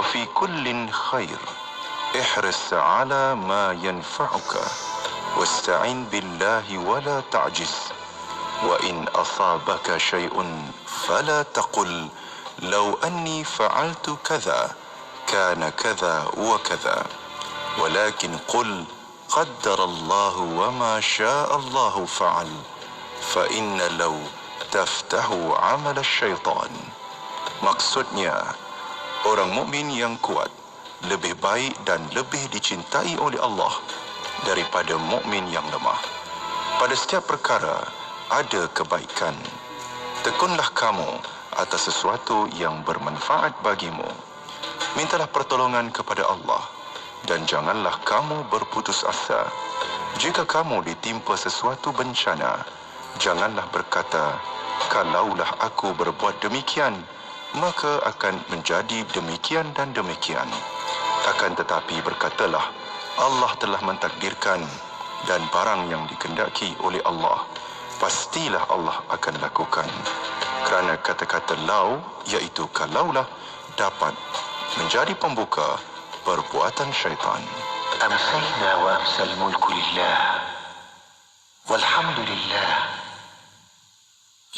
وفي كل خير احرص على ما ينفعك واستعن بالله ولا تعجز وإن أصابك شيء فلا تقل لو أني فعلت كذا كان كذا وكذا ولكن قل قدر الله وما شاء الله فعل فإن لو تفتح عمل الشيطان. Maksudnya, orang mukmin yang kuat lebih baik dan lebih dicintai oleh Allah daripada mukmin yang lemah. Pada setiap perkara ada kebaikan. Tekunlah kamu atas sesuatu yang bermanfaat bagimu. Mintalah pertolongan kepada Allah dan janganlah kamu berputus asa. Jika kamu ditimpa sesuatu bencana, janganlah berkata, kalaulah aku berbuat demikian, maka akan menjadi demikian dan demikian. Akan tetapi berkatalah, Allah telah mentakdirkan dan barang yang dikehendaki oleh Allah, pastilah Allah akan lakukan. Kerana kata-kata lau, iaitu kalaulah, dapat menjadi pembuka perbuatan syaitan. Amsayna wa amsal mulku lillah walhamdulillah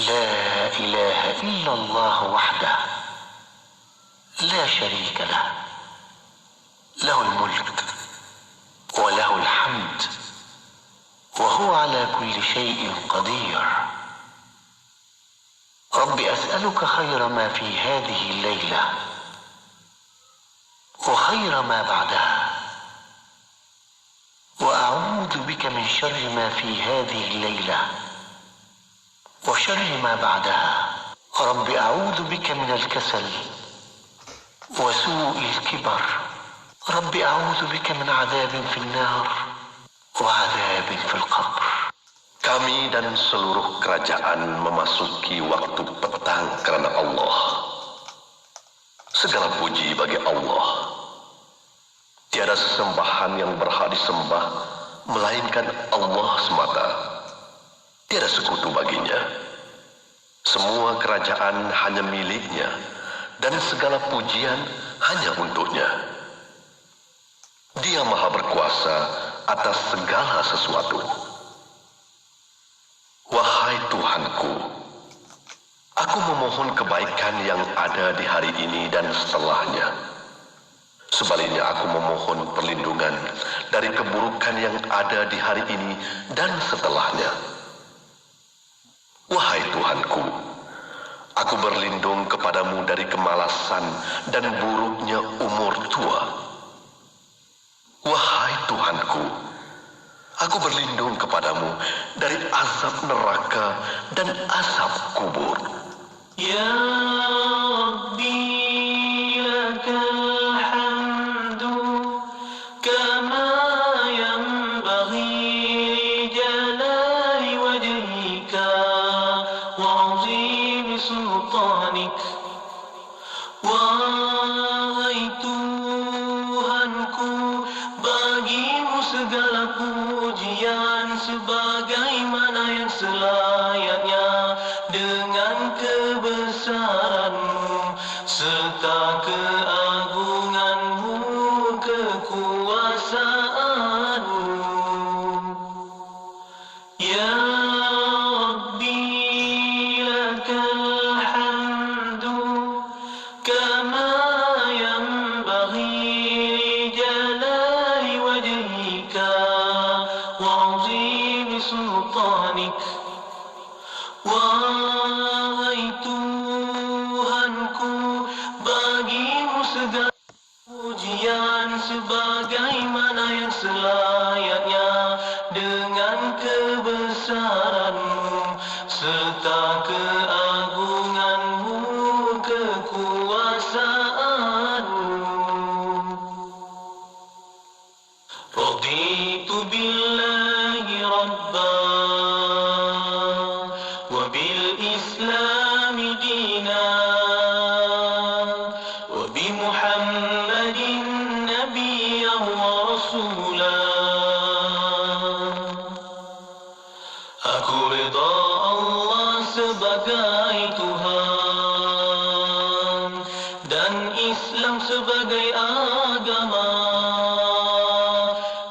la ilaha illallah wahdah la syarika lah lahul mulk wa lahul hamd wa huwa ala kulli shay'in qadir. Rabbi as'aluka khayra ma fi hadhihi al-layla wa khayra ma ba'daha wa a'udhu bika min sharri ma fi hadhihi al-layla wa sharri ma ba'daha. Rabbi a'udhu bika min al-kasal wa su'i al-kibar. Rabbi a'udhu bika min 'adabin fi an-nar wa 'adabin fi al-qabr. Kami dan seluruh kerajaan memasuki waktu petang kerana Allah. Segala puji bagi Allah. Tiada sesembahan yang berhak disembah melainkan Allah semata. Tiada sekutu baginya. Semua kerajaan hanya miliknya dan segala pujian hanya untuknya. Dia maha berkuasa atas segala sesuatu. Wahai Tuhanku, aku memohon kebaikan yang ada di hari ini dan setelahnya. Sebaliknya aku memohon perlindungan dari keburukan yang ada di hari ini dan setelahnya. Wahai Tuhanku, aku berlindung kepadamu dari kemalasan dan buruknya umur tua. Wahai Tuhanku, aku berlindung kepadamu dari azab neraka dan azab kubur. Ya Rabbi lakal hamdu kama yanbaghi li jalali wajhika wa 'azimi sultanik. Wahai Tuhanku, bagimu segala pujian sebagaimana yang selayaknya dengan kebesaranmu serta keagunganmu, kekuasaanmu. Ya Rabbi lakal hamdu kama yanbaghi li jalali wajhika wa 'azimi sultanik. Wahai Tuhanku, bagimu segala pujian sebagaimana yang selayaknya dengan kebesaranmu serta keagunganmu, kekuasaanmu. Raditu billahi rabba wa bil islami dina wa bi Muhammadin nabiyyan wa rasula. Aku rida Allah sebagai Tuhan dan Islam sebagai agama,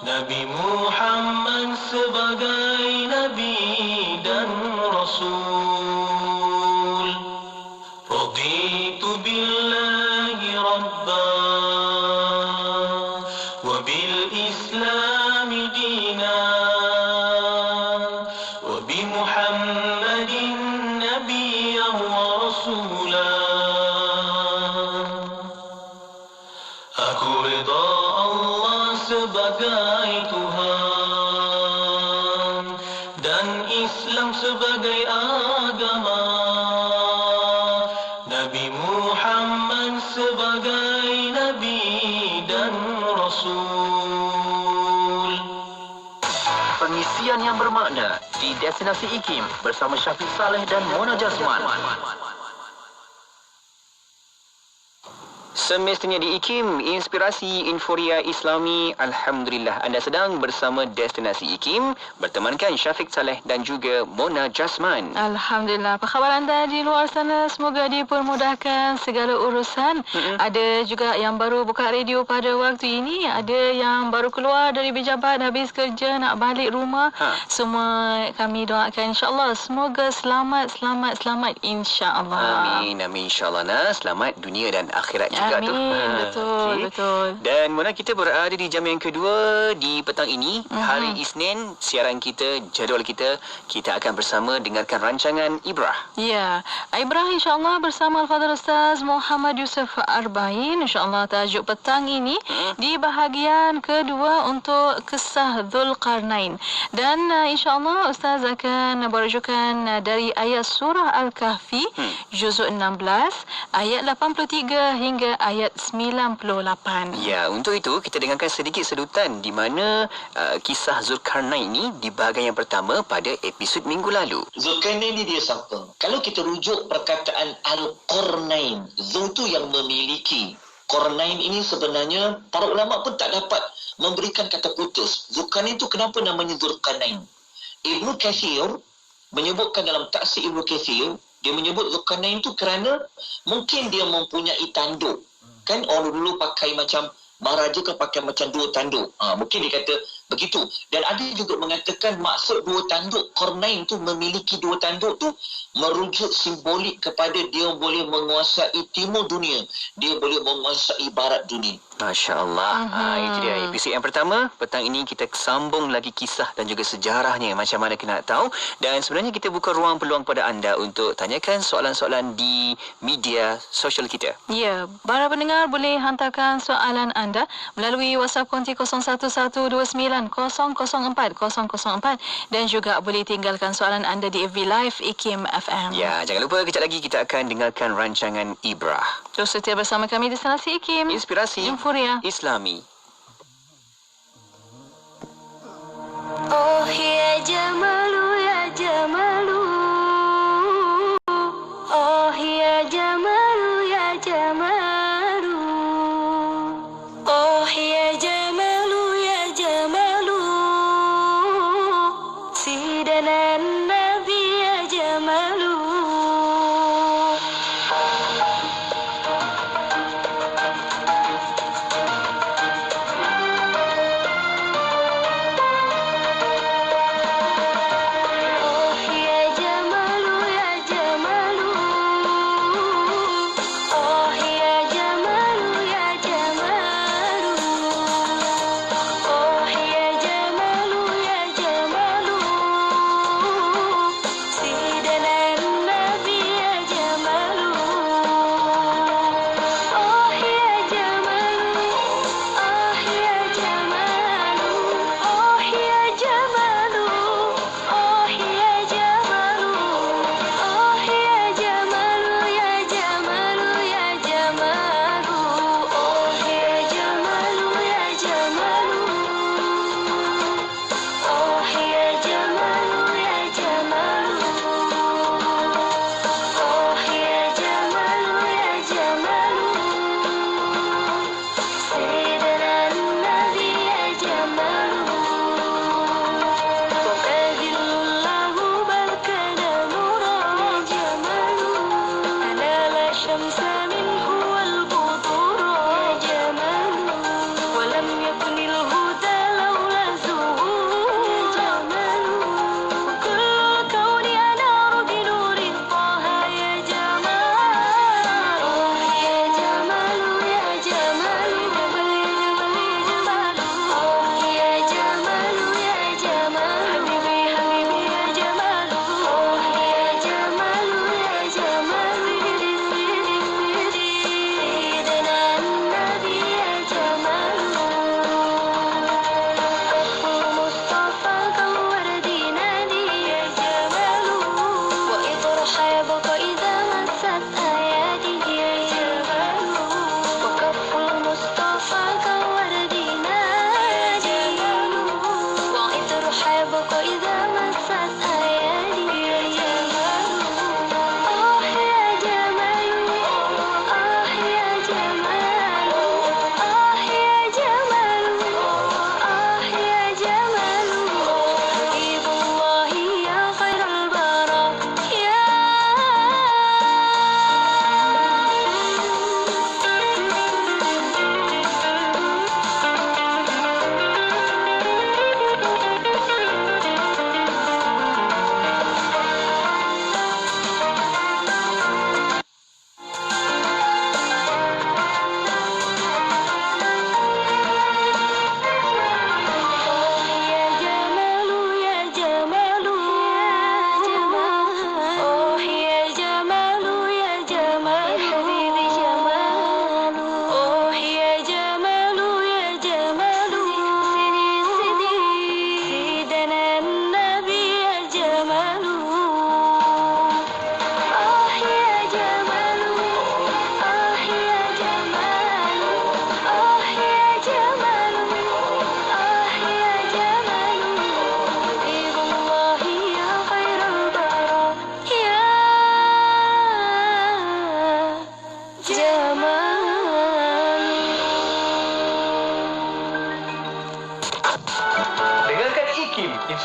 Nabi Muhammad sebagai Nabi dan Rasul. Raditu billahi Rabba wa bil Islami dina wa bi Muhammadin nabiyyan wa rasula. Aku rida Allah sebagai Tuhan dan Islam sebagai agama, Nabi Muhammad sebagai Nabi dan Rasul. Pengisian yang bermakna di Destinasi IKIM bersama Syafiq Saleh dan Mona Jasman. Semestinya di IKIM, Inspirasi Inforia Islami. Alhamdulillah, anda sedang bersama Destinasi IKIM bertemankan Syafiq Saleh dan juga Mona Jasman. Alhamdulillah. Apa khabar anda di luar sana? Semoga dipermudahkan segala urusan. Ada juga yang baru buka radio pada waktu ini. Ada yang baru keluar dari pejabat, habis kerja, nak balik rumah. Semua kami doakan insyaAllah. Semoga selamat insyaAllah. Amin, amin insyaAllah. Nah, selamat dunia dan akhirat juga. Amin, betul, betul. Dan Mona, kita berada di jam yang kedua di petang ini. Hari Isnin, siaran kita, jadual kita akan bersama dengarkan rancangan Ibrah. Ya, Ibrah insyaAllah bersama Al-Fadhil Ustaz Muhammad Yusuf Arba'in. InsyaAllah tajuk petang ini di bahagian kedua untuk kisah Dzulqarnain. Dan insyaAllah Ustaz akan merujukan dari ayat surah Al-Kahfi, juzuk 16, ayat 83 hingga ayat 98. Ya, untuk itu kita dengarkan sedikit sedutan di mana kisah Dzulqarnain ini di bahagian yang pertama pada episod minggu lalu. Zulkarnain ni dia siapa? Kalau kita rujuk perkataan Al-Qarnain, Zul tu yang memiliki. Qarnain ini sebenarnya para ulama pun tak dapat memberikan kata putus. Zulkarnain tu kenapa namanya Zulkarnain? Ibnu Katsir menyebutkan dalam tafsir Ibnu Katsir, dia menyebut Zulkarnain tu kerana mungkin dia mempunyai tanduk. Kan orang dulu pakai macam maharaja kan pakai macam dua tanduk. Mungkin dia kata begitu. Dan ada juga mengatakan maksud dua tanduk Qarnain tu memiliki dua tanduk tu merujuk simbolik kepada dia boleh menguasai timur dunia, dia boleh menguasai barat dunia. Masya Allah. Itu dia episod yang pertama. Petang ini kita sambung lagi kisah dan juga sejarahnya macam mana kita nak tahu. Dan sebenarnya kita buka ruang peluang pada anda untuk tanyakan soalan-soalan di media sosial kita. Ya, para pendengar boleh hantarkan soalan anda melalui WhatsApp konti 0112900404 dan juga boleh tinggalkan soalan anda di FB Live IKIM FM. Ya, jangan lupa kejap lagi kita akan dengarkan rancangan Ibrah. Terus setia bersama kami di Destinasi IKIM. Inspirasi Inforia Islami. Oh ya Jamalu ya Jamalu, oh ya Jamalu ya Jamalu, oh ya Jamalu ya Jamalu, Sidana Nabi ya Jamalu.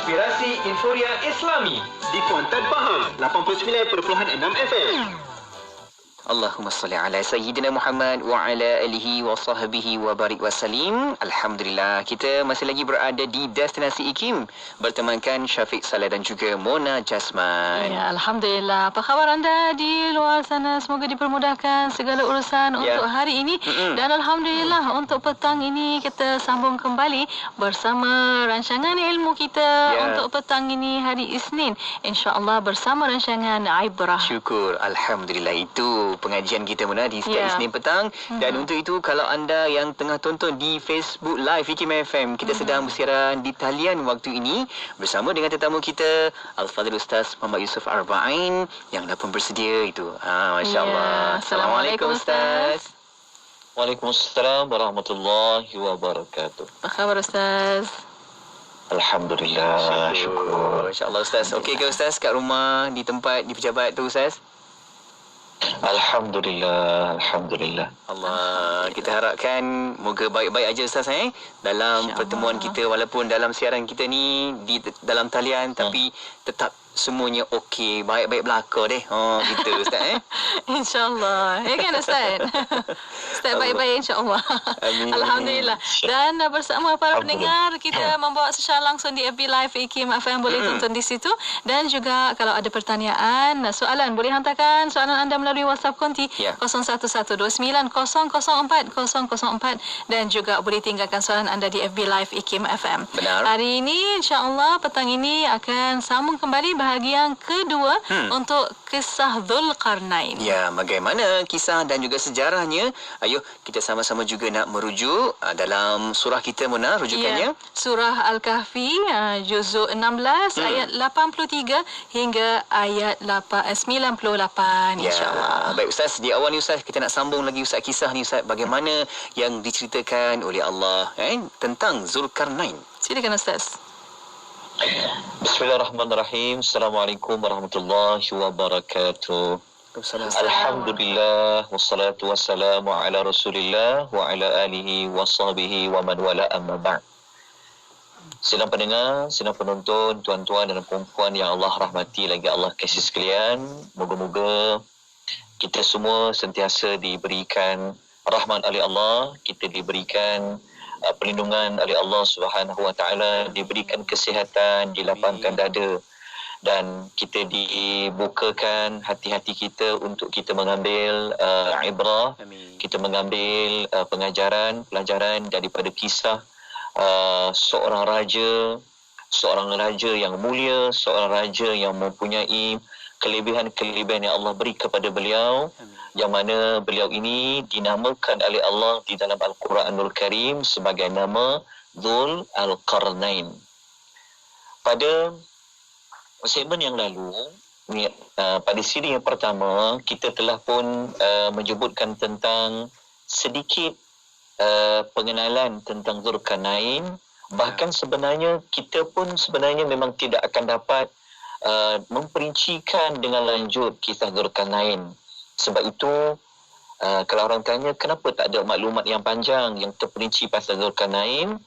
Aspirasi Inforia Islami di Kuantan Pahang 89.6 FM. Allahumma salli ala Sayyidina Muhammad wa ala alihi wa sahbihi wa barik wa salim. Alhamdulillah, kita masih lagi berada di Destinasi IKIM bertemankan Syafiq Saleh dan juga Mona Jasman. Ya, Alhamdulillah. Apa khabar anda di luar sana? Semoga dipermudahkan segala urusan untuk hari ini. Dan Alhamdulillah, untuk petang ini kita sambung kembali bersama rancangan ilmu kita untuk petang ini hari Isnin. InsyaAllah bersama rancangan Ibrah. Syukur. Alhamdulillah, itu pengajian kita Mona di setiap Isnin petang. Dan untuk itu, kalau anda yang tengah tonton di Facebook Live IKIM FM, kita sedang bersiaran di talian waktu ini bersama dengan tetamu kita Al-Fadhil Ustaz Muhammad Yusuf Arba'in yang dah pun bersedia itu. Masya Allah. Assalamualaikum Ustaz. Waalaikumsalam warahmatullahi wabarakatuh. Apa khabar Ustaz? Alhamdulillah, syukur. Masya Allah Ustaz. Okey ke Ustaz kat rumah, di tempat, di pejabat tu Ustaz? Alhamdulillah, Alhamdulillah. Allah, kita harapkan moga baik-baik aja Ustaz dalam pertemuan kita, walaupun dalam siaran kita ni di dalam talian tapi tetap semuanya okey, baik-baik belaka deh. Gitu Ustaz InsyaAllah. Ya kan Ustaz? Ustaz baik-baik insyaAllah. Amin. Alhamdulillah. Dan bersama para pendengar, kita membawa secara langsung di FB Live IKIM FM. Boleh tonton di situ. Dan juga kalau ada pertanyaan, soalan, boleh hantarkan soalan anda melalui WhatsApp konti 0112900404 dan juga boleh tinggalkan soalan anda di FB Live IKIM FM. Benar. Hari ini insyaAllah petang ini akan sambung kembali bahagian kedua untuk kisah Dzulqarnain. Ya, bagaimana kisah dan juga sejarahnya? Ayo kita sama-sama juga nak merujuk dalam surah kita Mona, rujukannya. Surah Al-Kahfi juzuk 16 ayat 83 hingga ayat 98 insya-Allah. Baik Ustaz, di awal ni Ustaz kita nak sambung lagi Ustaz kisah ni Ustaz, bagaimana yang diceritakan oleh Allah tentang Dzulqarnain. Silakan Ustaz. Bismillahirrahmanirrahim. Assalamualaikum warahmatullahi wabarakatuh. Alhamdulillah wassalatu wassalamu ala Rasulillah wa ala alihi wa sahbihi wa man wala amma ba'd. Sidang pendengar, sidang penonton, tuan-tuan dan puan-puan yang Allah rahmati lagi Allah kasih sekalian, moga-moga kita semua sentiasa diberikan rahmat oleh Allah, kita diberikan perlindungan oleh Allah Subhanahu wa taala, diberikan kesihatan, dilapangkan dada dan kita dibukakan hati-hati kita untuk kita mengambil ibrah. Kita mengambil pelajaran daripada kisah seorang raja yang mulia, seorang raja yang mempunyai kelebihan-kelebihan yang Allah beri kepada beliau, yang mana beliau ini dinamakan oleh Allah di dalam Al-Quranul Karim sebagai nama Dzul Al-Qarnain. Pada segmen yang lalu, pada siri yang pertama, kita telah pun menyebutkan tentang sedikit pengenalan tentang Dzulqarnain. Bahkan sebenarnya kita pun sebenarnya memang tidak akan dapat memperincikan dengan lanjut kisah Dzulqarnain. Sebab itu kalau orang tanya kenapa tak ada maklumat yang panjang yang terperinci pasal Dzulqarnain,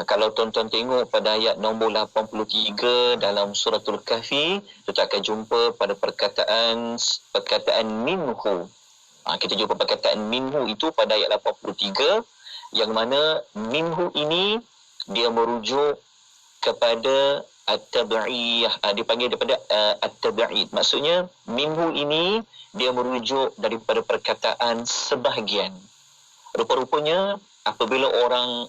kalau tuan-tuan tengok pada ayat nombor 83 dalam suratul Kahfi, kita akan jumpa pada perkataan minhu. Kita jumpa perkataan minhu itu pada ayat 83, yang mana minhu ini dia merujuk kepada at-tabi'iyah, dipanggil daripada at-tabi'id. Maksudnya minhu ini dia merujuk daripada perkataan sebahagian. Rupa-rupanya apabila orang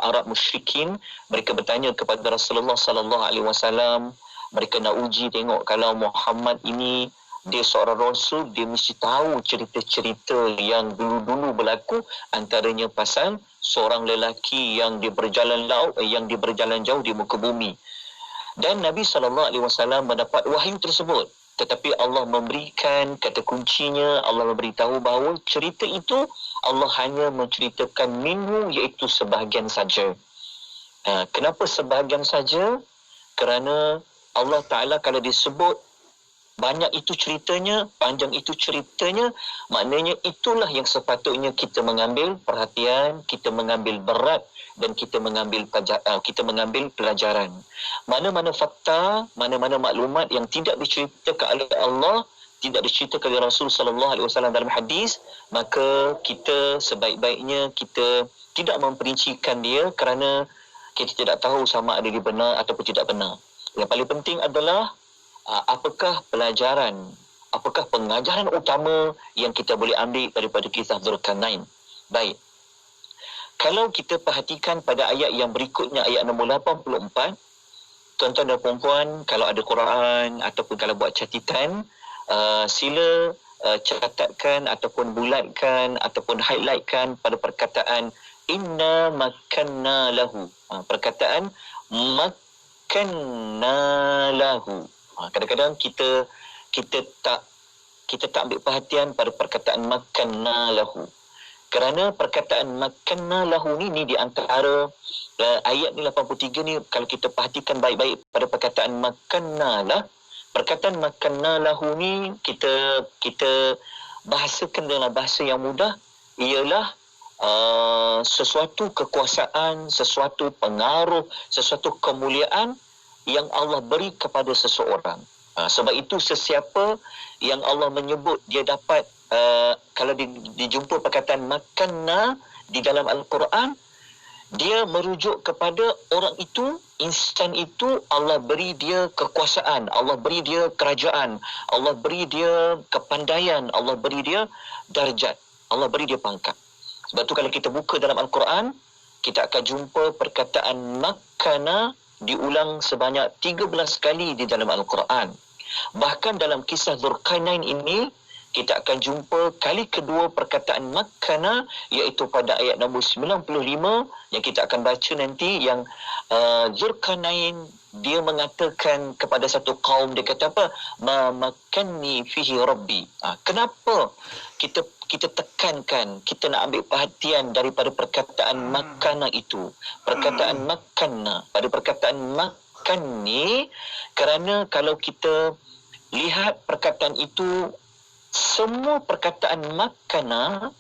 Arab musyrikin mereka bertanya kepada Rasulullah sallallahu alaihi wasallam, mereka nak uji tengok kalau Muhammad ini dia seorang rasul, dia mesti tahu cerita-cerita yang dulu-dulu berlaku, antaranya pasal seorang lelaki yang dia berjalan jauh di muka bumi. Dan Nabi SAW mendapat wahyu tersebut. Tetapi Allah memberikan kata kuncinya, Allah memberitahu bahawa cerita itu Allah hanya menceritakan minhu, iaitu sebahagian saja. Kenapa sebahagian saja? Kerana Allah Ta'ala kalau disebut banyak itu ceritanya, panjang itu ceritanya, maknanya itulah yang sepatutnya kita mengambil perhatian, kita mengambil berat dan kita mengambil pelajaran. Mana-mana fakta, mana-mana maklumat yang tidak diceritakan oleh Allah, tidak diceritakan oleh Rasul sallallahu alaihi wasallam dalam hadis, maka kita sebaik-baiknya kita tidak memperincikan dia kerana kita tidak tahu sama ada dia benar ataupun tidak benar. Yang paling penting adalah apakah pelajaran, apakah pengajaran utama yang kita boleh ambil daripada kisah Dzulqarnain. Baik. Kalau kita perhatikan pada ayat yang berikutnya, ayat nombor 84, tuan-tuan dan puan-puan, kalau ada Quran ataupun kalau buat catatan, sila catatkan ataupun bulatkan ataupun highlightkan pada perkataan inna makanna lahu. Perkataan makanna lahu. Kadang-kadang kita tak ambil perhatian pada perkataan makanna lahu. Kerana perkataan makanna lahu ni di antara ayat ni 83 ni, kalau kita perhatikan baik-baik pada perkataan makanna lah, perkataan makanna lahu ni kita bahasakan dalam bahasa yang mudah, ialah sesuatu kekuasaan, sesuatu pengaruh, sesuatu kemuliaan yang Allah beri kepada seseorang. Sebab itu sesiapa yang Allah menyebut dia dapat, kalau dijumpa perkataan makanna di dalam Al-Quran, dia merujuk kepada orang itu, insan itu, Allah beri dia kekuasaan, Allah beri dia kerajaan, Allah beri dia kepandaian, Allah beri dia darjat, Allah beri dia pangkat. Sebab tu kalau kita buka dalam Al-Quran, kita akan jumpa perkataan makana diulang sebanyak 13 kali di dalam Al-Quran. Bahkan dalam kisah Dzulqarnain ini, kita akan jumpa kali kedua perkataan makana, iaitu pada ayat nombor 95 yang kita akan baca nanti, yang Dzulqarnain dia mengatakan kepada satu kaum, dia kata apa? Ma makanni fihi rabbi. Kenapa kita tekankan, kita nak ambil perhatian daripada perkataan makana itu, perkataan makana pada perkataan makan ni? Kerana kalau kita lihat perkataan itu, semua perkataan makana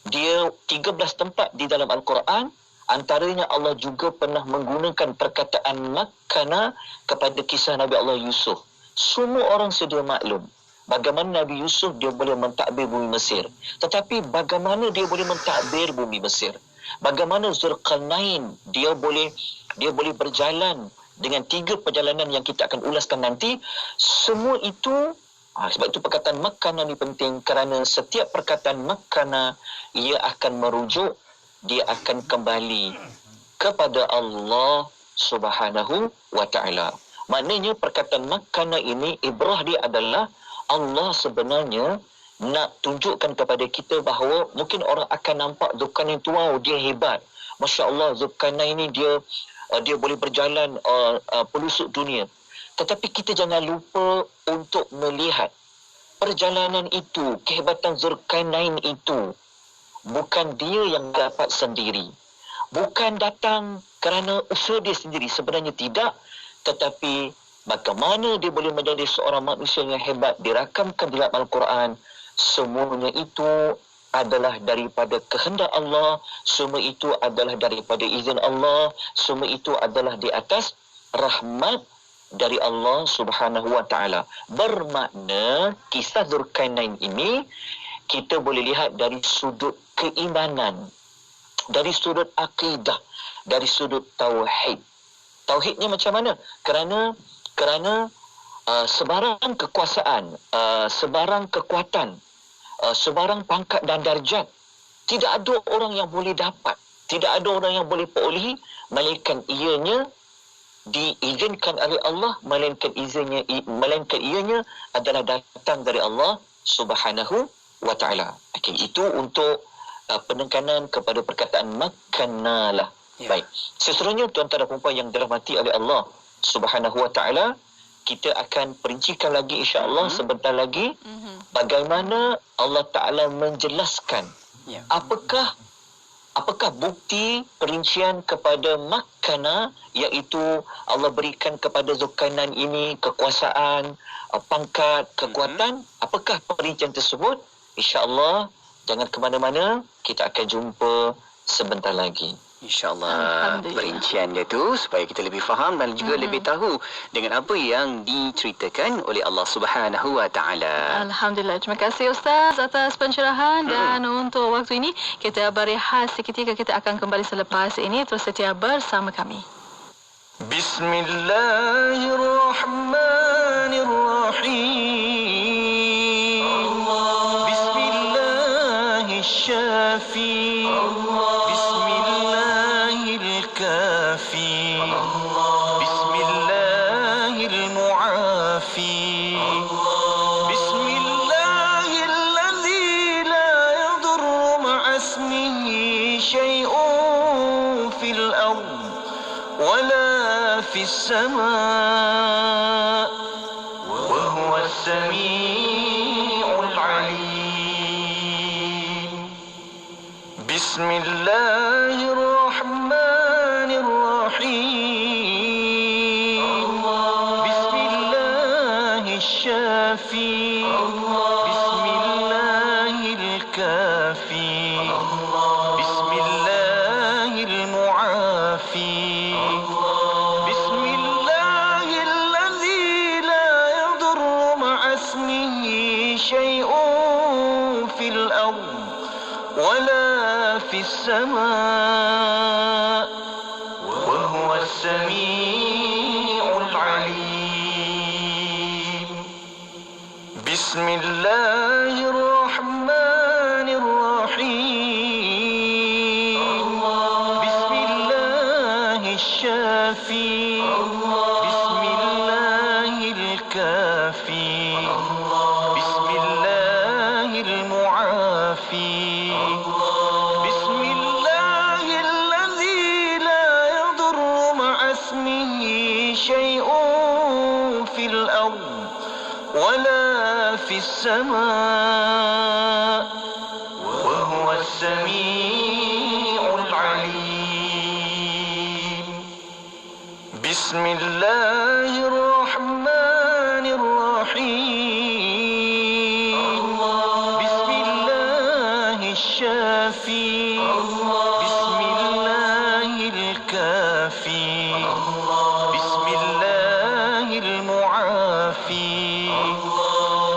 dia 13 tempat di dalam Al-Quran, antaranya Allah juga pernah menggunakan perkataan makana kepada kisah Nabi Allah Yusuf. Semua orang sedia maklum bagaimana Nabi Yusuf dia boleh mentadbir bumi Mesir. Tetapi bagaimana dia boleh mentadbir bumi Mesir? Bagaimana Dzulqarnain dia boleh berjalan dengan 3 perjalanan yang kita akan ulaskan nanti. Semua itu sebab itu perkataan makana ni penting, kerana setiap perkataan makana ia akan merujuk, dia akan kembali kepada Allah Subhanahu wa taala. Maknanya perkataan makana ini, ibrah dia adalah Allah sebenarnya nak tunjukkan kepada kita bahawa mungkin orang akan nampak Dzulqarnain tu, wow, dia hebat. Masya-Allah, Dzulqarnain ini dia boleh berjalan pelusuk dunia. Tetapi kita jangan lupa untuk melihat perjalanan itu, kehebatan Dzulqarnain itu bukan dia yang dapat sendiri. Bukan datang kerana usaha dia sendiri, sebenarnya tidak. Tetapi bagaimana dia boleh menjadi seorang manusia yang hebat, dirakamkan dalam Al-Quran. Semuanya itu adalah daripada kehendak Allah, semua itu adalah daripada izin Allah, semua itu adalah di atas rahmat dari Allah Subhanahu wa taala. Bermakna kisah Dzulqarnain ini kita boleh lihat dari sudut keimanan, dari sudut akidah, dari sudut tauhid. Tauhidnya macam mana? Kerana sebarang kekuasaan, sebarang kekuatan, sebarang pangkat dan darjat, tidak ada orang yang boleh dapat, tidak ada orang yang boleh perolehi, melainkan ianya diizinkan oleh Allah, melainkan ianya adalah datang dari Allah Subhanahu wa taala. Okey, itu untuk penekanan kepada perkataan makanalah. Ya. Baik. Seterusnya tuan-tuan dan puan yang dirahmati oleh Allah Subhanahu wa taala, kita akan perincikan lagi insya-Allah sebentar lagi bagaimana Allah Taala menjelaskan apakah apakah bukti perincian kepada Makkana, iaitu Allah berikan kepada Zulkarnain ini kekuasaan, pangkat, kekuatan? Apakah perincian tersebut? InsyaAllah, jangan ke mana-mana, kita akan jumpa sebentar lagi. InsyaAllah perincian dia tu supaya kita lebih faham dan juga lebih tahu dengan apa yang diceritakan oleh Allah Subhanahu Wa Taala. Alhamdulillah. Terima kasih Ustaz atas pencerahan dan untuk waktu ini kita berehat seketika. Kita akan kembali selepas ini. Terus setia bersama kami. Bismillahirrahmanirrahim. Bismillahirrahmanirrahim. الكافي بسم الله المعافي بسم الله الذي لا يضر مع اسمه شيء في الأرض ولا في السماء وهو السميع العليم بسم الله الرحمن الرحيم بسم الله الشافي بسم الله الكافي بسم الله المعافي بسم الله الذي لا يضر مع اسمه شيء في الأرض ولا في السماء وهو السميع العليم بسم الله الرحمن الرحيم بسم الله الشافي بسم الله الكافي بسم الله المعافي بسم الله الذي لا يضر مع اسمه شيء في الأرض ولا في السماء وهو السميع العليم بسم الله الرحمن الرحيم بسم الله الشافي بسم الله الكافي بسم الله المعافي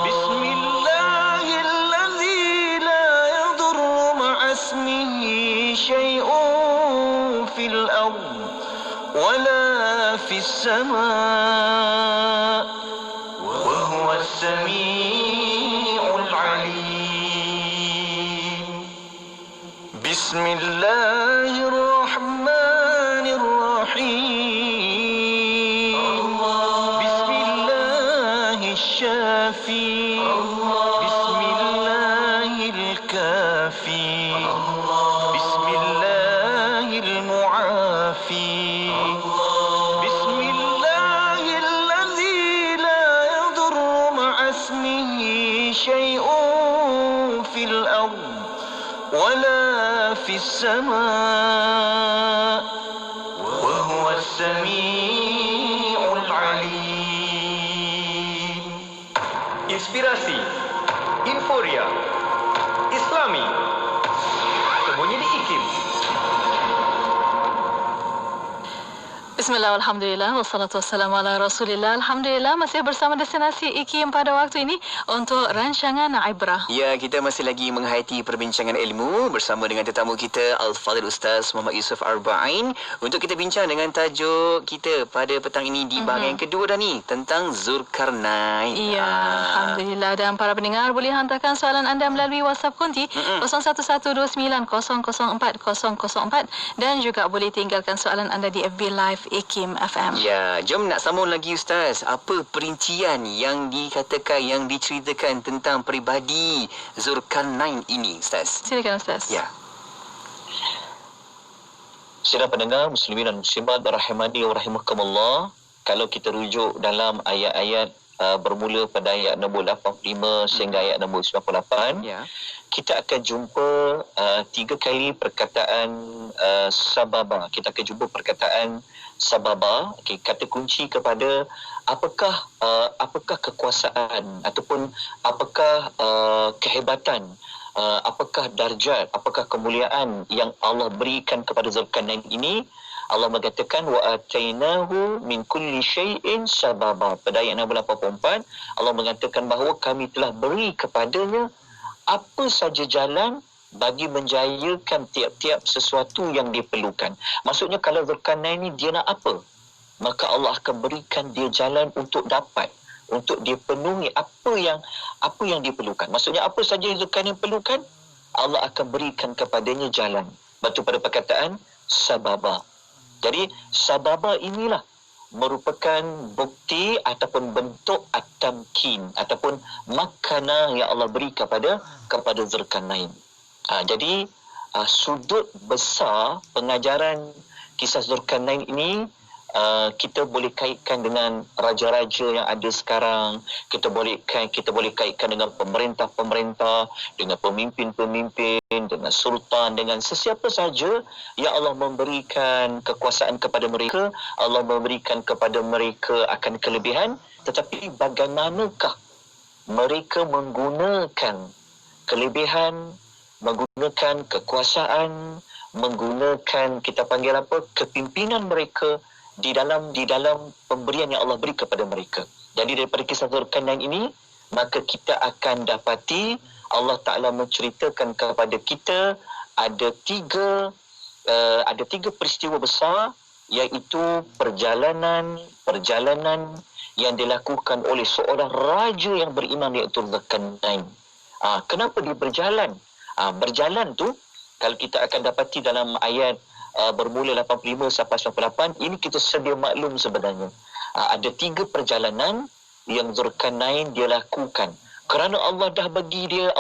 بسم الله الذي لا يضر مع اسمه شيء في الأرض ولا في السماء وهو السميع العليم بسم الله الرحمن الرحيم بسم الله الشافي بسم الله الكافي بسم الله المعافي بسم الله الذي لا يضر مع اسمه شيء في الأرض ولا في السماء وهو السميع العليم. Inspirasi, Inforia, Islami, semuanya di IKIM. Bismillah, alhamdulillah, wassalatu wassalamu ala rasulillah. Alhamdulillah, masih bersama Destinasi IKIM pada waktu ini untuk rancangan Ibrah. Ya, kita masih lagi menghayati perbincangan ilmu bersama dengan tetamu kita Al-Fadhil Ustaz Muhammad Yusuf Arba'in untuk kita bincang dengan tajuk kita pada petang ini di bahagian kedua dah ni tentang Zulkarnain. Ya, alhamdulillah. Dan para pendengar boleh hantarkan soalan anda melalui WhatsApp konti 0112900404 dan juga boleh tinggalkan soalan anda di FB Live IKIM FM. Ya, jom nak sambung lagi Ustaz. Apa perincian yang dikatakan, yang diceritakan tentang peribadi Zulkarnain ini, Ustaz? Silakan Ustaz. Ya. Sidang pendengar muslimin dan muslimat rahimani wa rahimakumullah, kalau kita rujuk dalam ayat-ayat bermula pada ayat nombor 85 sehingga ayat nombor 98. Ya. Kita akan jumpa 3 kali perkataan sababa. Kita akan jumpa perkataan sababa. Okey, kata kunci kepada apakah kekuasaan ataupun apakah kehebatan, apakah darjat, apakah kemuliaan yang Allah berikan kepada Zulkarnain ini. Allah mengatakan wa atainahu min kulli syai'in sababa. Pada ayat 84 Allah mengatakan bahawa kami telah beri kepadanya apa saja jalan bagi menjayakan tiap-tiap sesuatu yang diperlukan. Maksudnya kalau Zulkarnain ni dia nak apa, maka Allah akan berikan dia jalan untuk dapat, untuk dia penuhi apa yang diperlukan. Maksudnya apa saja yang Zulkarnain perlukan, Allah akan berikan kepadanya jalan. Batu pada perkataan sababa. Jadi sababa inilah merupakan bukti ataupun bentuk at-tamkin ataupun makanah yang Allah beri kepada Zulkarnain. Jadi sudut besar pengajaran kisah Zulkarnain ini kita boleh kaitkan dengan raja-raja yang ada sekarang. Kita boleh kaitkan dengan pemerintah-pemerintah, dengan pemimpin-pemimpin, dengan sultan, dengan sesiapa saja yang Allah memberikan kekuasaan kepada mereka, Allah memberikan kepada mereka akan kelebihan, tetapi bagaimanakah mereka menggunakan kelebihan, menggunakan kekuasaan, menggunakan kita panggil apa, kepimpinan mereka di dalam pemberian yang Allah beri kepada mereka. Jadi daripada kisah Zulkarnain ini, maka kita akan dapati Allah Ta'ala menceritakan kepada kita ada tiga peristiwa besar, iaitu perjalanan yang dilakukan oleh seorang raja yang beriman, iaitu Zulkarnain. Kenapa dia berjalan? Berjalan tu kalau kita akan dapati dalam ayat bermula 85 sampai 98, ini kita sedia maklum sebenarnya. Ada 3 perjalanan yang Zulkarnain dia lakukan. Kerana Allah dah bagi dia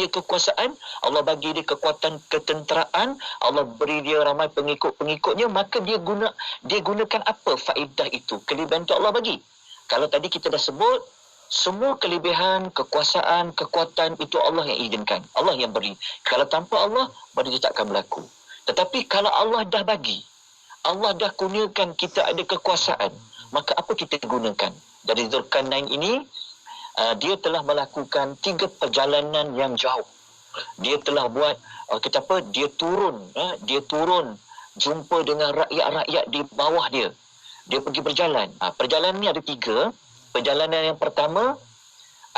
kekuasaan, Allah bagi dia kekuatan ketenteraan, Allah beri dia ramai pengikut-pengikutnya, maka dia gunakan apa faedah itu, kelebihan itu Allah bagi. Kalau tadi kita dah sebut, semua kelebihan, kekuasaan, kekuatan itu Allah yang izinkan, Allah yang beri. Kalau tanpa Allah, baru dia tak akan berlaku. Tetapi kalau Allah dah bagi, Allah dah kurniakan kita ada kekuasaan, maka apa kita gunakan? Dari Zulkarnain ini, dia telah melakukan 3 perjalanan yang jauh. Dia telah buat, dia turun jumpa dengan rakyat-rakyat di bawah dia. Dia pergi berjalan. Perjalanan ni ada 3. Perjalanan yang pertama,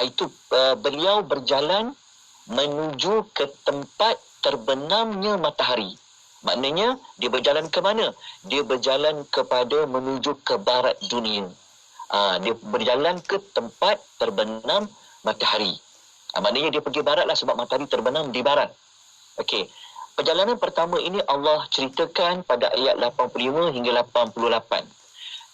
itu beliau berjalan menuju ke tempat terbenamnya matahari. Maknanya dia berjalan ke mana? Dia berjalan menuju ke barat dunia. Dia berjalan ke tempat terbenam matahari. Maknanya dia pergi barat lah, sebab matahari terbenam di barat. Okey. Perjalanan pertama ini Allah ceritakan pada ayat 85 hingga 88.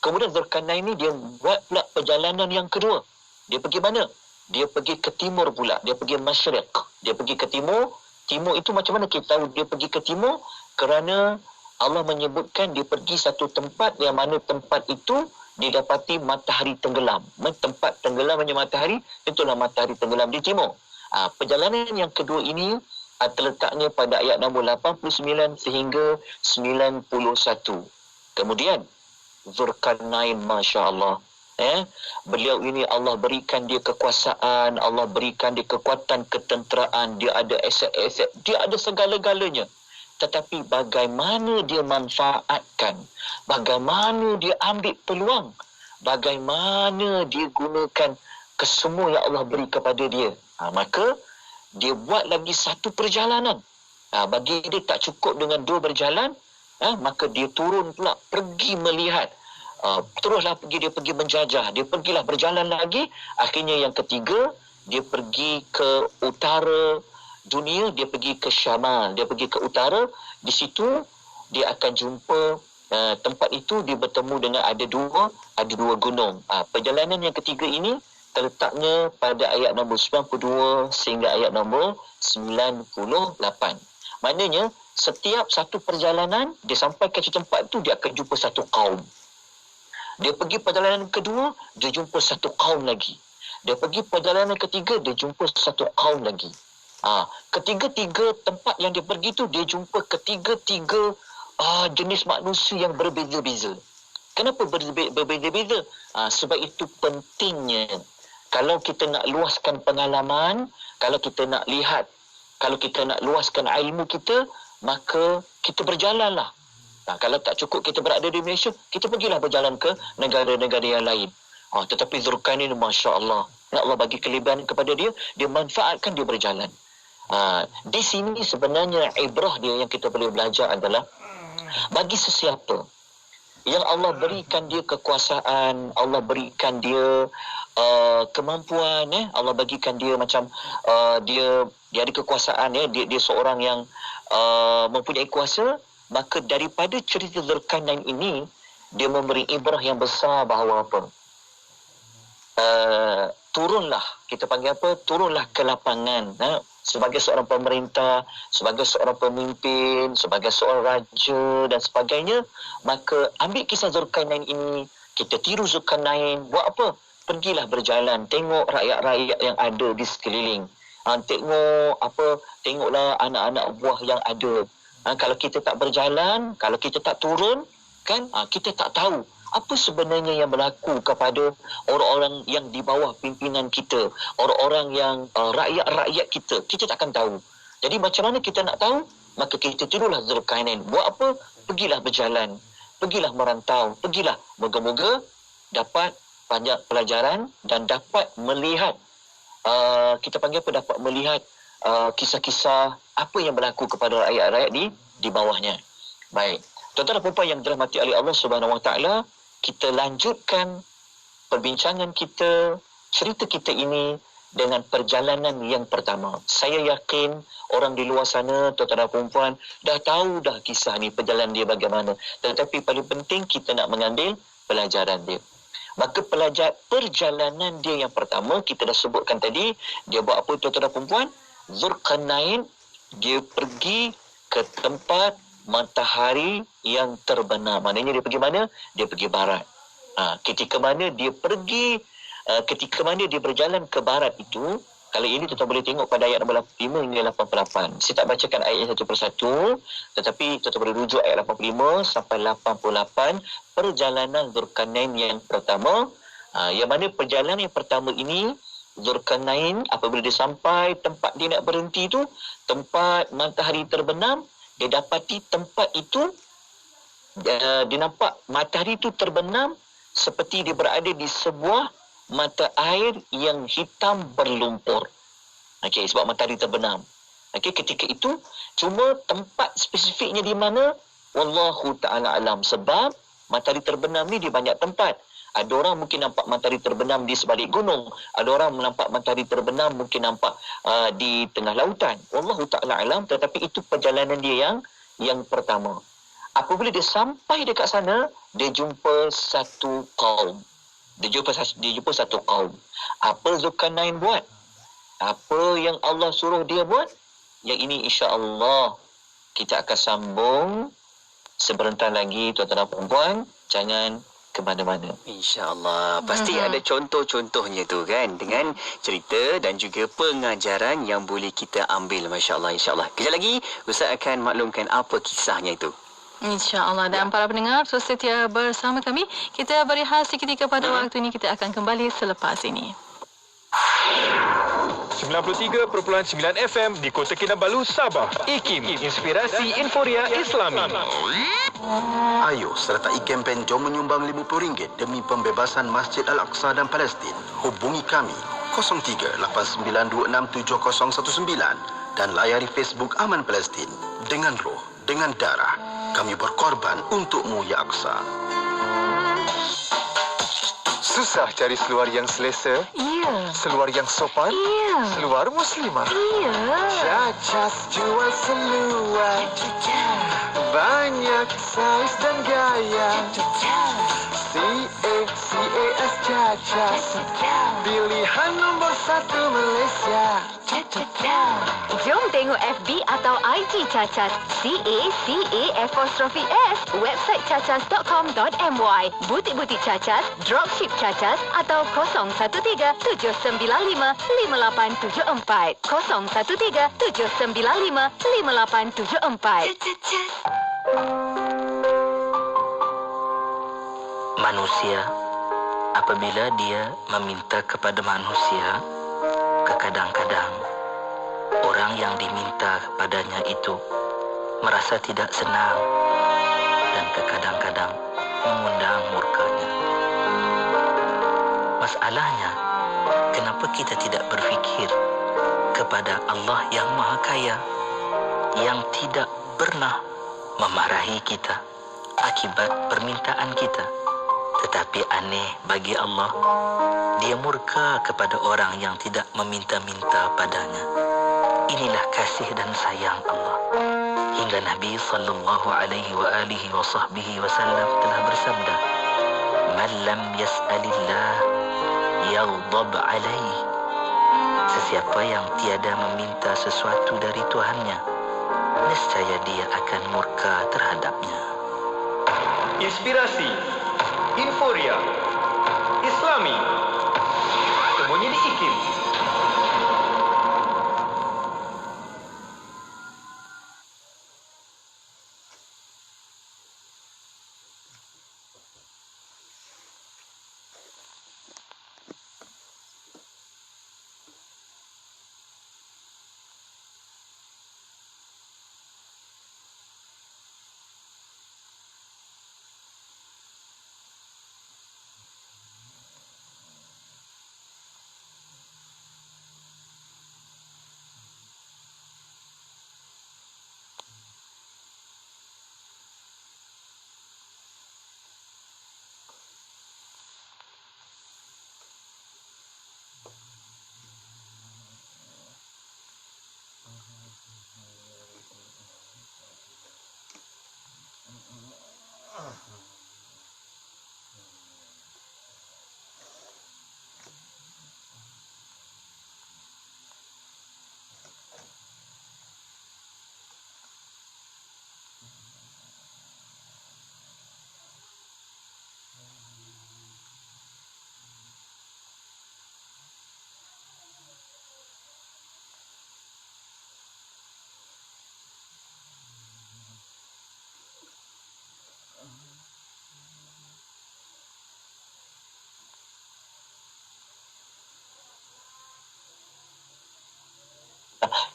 Kemudian Zulkarnain ini dia buat pula perjalanan yang kedua. Dia pergi mana? Dia pergi ke timur pula. Dia pergi masyriq. Dia pergi ke timur. Timur itu macam mana kita tahu dia pergi ke timur? Kerana Allah menyebutkan dia pergi satu tempat yang mana tempat itu didapati matahari tenggelam. Tempat tenggelamnya matahari, itulah matahari tenggelam di timur. Perjalanan yang kedua ini terletaknya pada ayat nombor 89 sehingga 91. Kemudian Zulkarnain, Masya Allah, beliau ini Allah berikan dia kekuasaan, Allah berikan dia kekuatan ketenteraan, dia ada aset-aset, dia ada segala-galanya. Tetapi bagaimana dia manfaatkan, bagaimana dia ambil peluang, bagaimana dia gunakan kesemua yang Allah beri kepada dia. Maka dia buat lagi satu perjalanan. Bagi dia tak cukup dengan 2 berjalan, maka dia turun pula pergi melihat. Teruslah dia pergi menjajah, dia pergilah berjalan lagi. Akhirnya yang ketiga, dia pergi ke utara dunia, dia pergi ke Syamal, dia pergi ke utara. Di situ dia akan jumpa tempat itu, dia bertemu dengan ada dua gunung. Perjalanan yang ketiga ini terletaknya pada ayat nombor 92 sehingga ayat nombor 98. Maknanya setiap satu perjalanan dia sampai ke tempat itu, dia akan jumpa satu kaum. Dia pergi perjalanan kedua, dia jumpa satu kaum lagi. Dia pergi perjalanan ketiga, dia jumpa satu kaum lagi. Ketiga-tiga tempat yang dia pergi tu, dia jumpa ketiga-tiga jenis manusia yang berbeza-beza. Kenapa berbeza-beza? Sebab itu pentingnya. Kalau kita nak luaskan pengalaman, kalau kita nak lihat, kalau kita nak luaskan ilmu kita, maka kita berjalanlah. Kalau tak cukup kita berada di Malaysia, kita pergilah berjalan ke negara-negara yang lain. Tetapi Zulkarnain, Masya Allah, Allah bagi kelebihan kepada dia, dia manfaatkan dia berjalan. Di sini sebenarnya ibrah dia yang kita boleh belajar adalah bagi sesiapa yang Allah berikan dia kekuasaan, Allah berikan dia kemampuan, Allah bagikan dia macam dia ada kekuasaan, dia seorang yang mempunyai kuasa, maka daripada cerita Zulkarnain ini dia memberi ibrah yang besar bahawa apa? Turunlah, kita panggil apa? Turunlah ke lapangan. Sebagai seorang pemerintah, sebagai seorang pemimpin, sebagai seorang raja dan sebagainya, maka ambil kisah Zulkarnain ini, kita tiru Zulkarnain, buat apa? Pergilah berjalan, tengok rakyat-rakyat yang ada di sekeliling. Tengoklah anak-anak buah yang ada. Kalau kita tak berjalan, kalau kita tak turun, kan, kita tak tahu apa sebenarnya yang berlaku kepada orang-orang yang di bawah pimpinan kita, orang-orang yang rakyat-rakyat kita. Kita tak akan tahu. Jadi macam mana kita nak tahu? Maka kita tirulah Zulkarnain. Buat apa? Pergilah berjalan, pergilah merantau, pergilah. Moga-moga dapat banyak pelajaran dan dapat melihat, kita panggil apa? Dapat melihat kisah-kisah apa yang berlaku kepada rakyat-rakyat di bawahnya. Baik. Tuan-tuan dan puan yang dirahmati oleh Allah Subhanahu Wa Taala, kita lanjutkan perbincangan kita, cerita kita ini dengan perjalanan yang pertama. Saya yakin orang di luar sana, tuan-tuan dan puan, dah tahu dah kisah ni, perjalanan dia bagaimana. Tetapi paling penting kita nak mengambil pelajaran dia. Maka perjalanan dia yang pertama, kita dah sebutkan tadi, dia buat apa tuan-tuan dan puan? Zulkarnain, dia pergi ke tempat matahari yang terbenam. Maknanya dia pergi mana? Dia pergi barat. Ketika mana dia berjalan ke barat itu, kalau ini tuan-tuan boleh tengok pada ayat 85 hingga 88. Saya tak bacakan ayatnya satu persatu, tetapi tuan-tuan boleh rujuk ayat 85 sampai 88, perjalanan Zulkarnain yang pertama. Yang mana perjalanan yang pertama ini, Zulkarnain apabila dia sampai tempat dia nak berhenti itu, tempat matahari terbenam, dia dapati tempat itu, dia nampak matahari itu terbenam seperti dia berada di sebuah mata air yang hitam berlumpur. Okey, sebab matahari terbenam. Okey, ketika itu cuma tempat spesifiknya di mana, wallahu ta'ala alam. Sebab matahari terbenam ni di banyak tempat. Ada orang mungkin nampak matahari terbenam di sebalik gunung. Ada orang nampak matahari terbenam mungkin nampak di tengah lautan. Wallahu ta'ala alam. Tetapi itu perjalanan dia yang pertama. Apabila dia sampai dekat sana, dia jumpa satu kaum. Dia jumpa satu kaum. Apa Zulkarnain buat? Apa yang Allah suruh dia buat? Yang ini insya-Allah kita akan sambung sebentar lagi, tuan-tuan dan puan-puan. Jangan ke mana-mana. InsyaAllah. Pasti ada contoh-contohnya tu kan. Dengan cerita dan juga pengajaran yang boleh kita ambil. Masya Allah, insyaAllah. Kejap lagi, Ustaz akan maklumkan apa kisahnya itu. InsyaAllah. Dan para pendengar, terus setia bersama kami. Kita berehat seketika pada waktu ini. Kita akan kembali selepas ini. 93.9 FM di Kota Kinabalu, Sabah. IKIM, Inspirasi Inforia Islami. Ayo sertai kempen Jom Menyumbang RM50 demi pembebasan Masjid Al-Aqsa dan Palestin. Hubungi kami 03-8926-7019 dan layari Facebook Aman Palestin. Dengan roh, dengan darah, kami berkorban untukmu, Ya Aqsa. Susah cari seluar yang selesa? Ya. Seluar yang sopan? Ya. Seluar muslimah? Ya. Cacas jual seluar. Banyak saiz dan gaya. CAS Cacas. Pilihan nombor 1 Malaysia. Jom tengok FB atau IG Cacas. CACAS. Website cacas.com.my. Butik-butik Cacas, dropship Cacas atau 013-795-5874. 013-795-5874. Manusia, apabila dia meminta kepada manusia, kadang-kadang orang yang diminta kepadanya itu merasa tidak senang dan kadang-kadang mengundang murkanya. Masalahnya, kenapa kita tidak berfikir kepada Allah yang Maha Kaya, yang tidak pernah memarahi kita akibat permintaan kita? Tetapi aneh bagi Allah, Dia murka kepada orang yang tidak meminta-minta padanya. Inilah kasih dan sayang Allah. Hingga Nabi sallallahu alaihi wa alihi wa sahbihi wasallam telah bersabda, "Man lam yas'alillah yaghdab alaihi." Sesiapa yang tiada meminta sesuatu dari Tuhannya, nescaya Dia akan murka terhadapnya. Inspirasi, Inforia, Islami, semuanya di IKIM.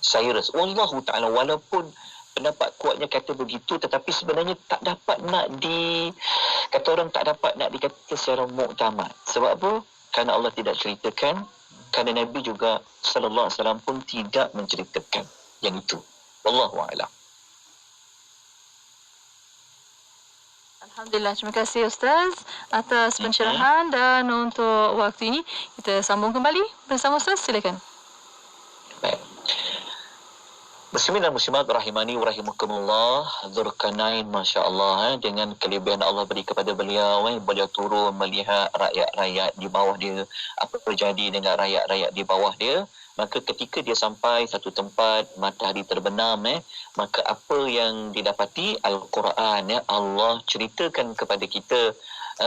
Cyrus, wallahu ta'ala, walaupun pendapat kuatnya kata begitu, tetapi sebenarnya tak dapat nak kata orang tak dapat nak dikata secara muktamad. Sebab apa? Kerana Allah tidak ceritakan, kerana Nabi juga sallallahu alaihi wasallam pun tidak menceritakan yang itu. Wallahu a'lam. Alhamdulillah, terima kasih Ustaz atas pencerahan dan untuk waktu ini kita sambung kembali bersama Ustaz, silakan. Baik. Muslimin dan muslimat rahimani wa rahimakumullah. Dzulkarnain, masya-Allah, dengan kelebihan Allah beri kepada beliau, beliau turun melihat rakyat-rakyat di bawah dia, apa terjadi dengan rakyat-rakyat di bawah dia. Maka ketika dia sampai satu tempat matahari terbenam, maka apa yang didapati? Al-Quran, Allah ceritakan kepada kita